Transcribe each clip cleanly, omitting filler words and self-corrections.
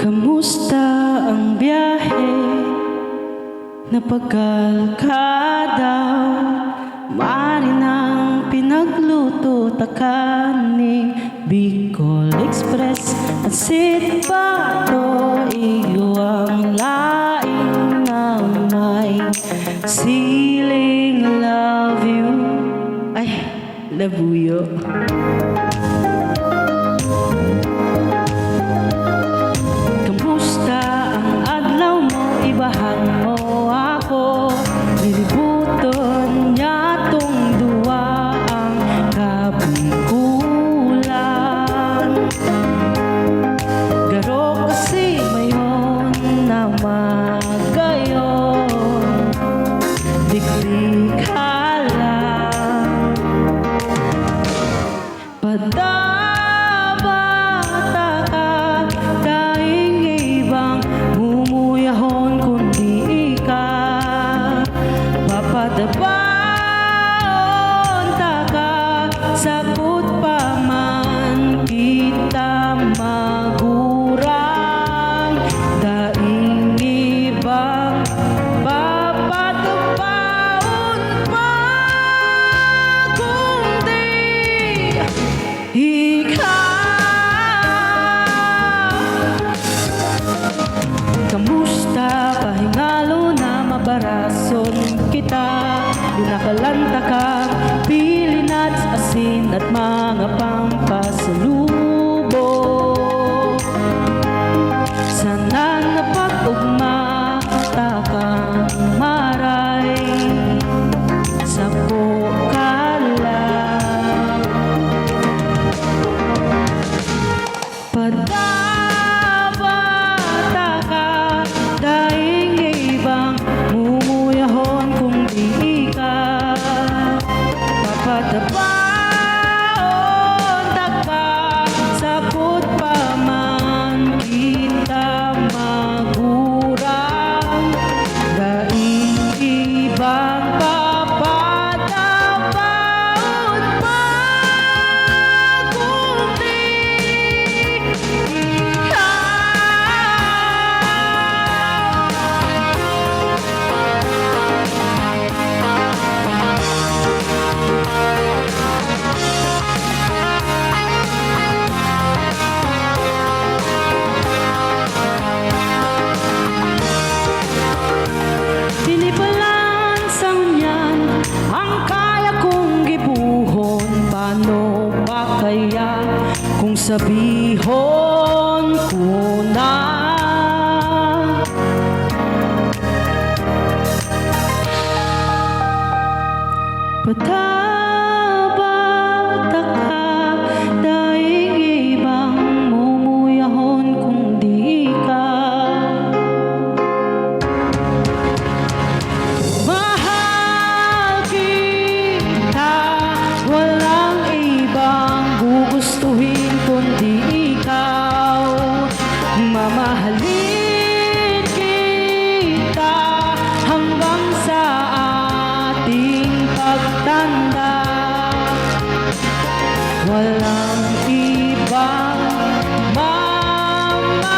Kamusta ang biyahe? Napagal ka daw. Maaari nang pinagluto takaning Bicol Express at sitbato. Iyo ang laing na may siling love you. Ay, labuyo. Kamusta ang adlaw mo? Ibahan mo ako. Lilibuton niya tong duwa ang kabikulan. Garo kasi mayon na magayon. Dikdik ka lang. Padabata ka daing ibang mumuyahon kundi ka. Papadabaon ta ka sakot pa man kita magurang. Daing ibang papadabaon pa kundi kamusta? Pahingalo na mabarason kita. Lunakalanta ka, pilin at asin at mga pampasalubong. Sana napag-ugma ta kang maray sa pokalan. Padabata ka daing ibang mumuyahon kung di ka. Papadabaon ta ka sakot pa man kita magurang. Daing ibang papadabaon pa kundi sinibalansan yan ang kaya kong gibuhon. Paano ba kaya kung sabihon ko na? Padabata ka daing ibang mumuyahon kung di ka. Mahal kita, walang ibang gugustuhin kundi ikaw. Mamahalin kita hanggang sa ating pagtanda. Walang ibang mamahalin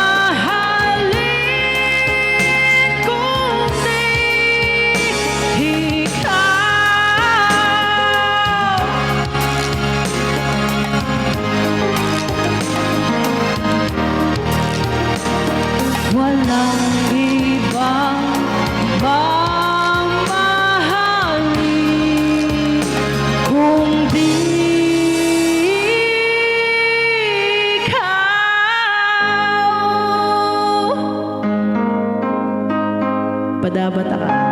kundi ikaw. Walang ibang mamahalin kundi ikaw. Padabata ka.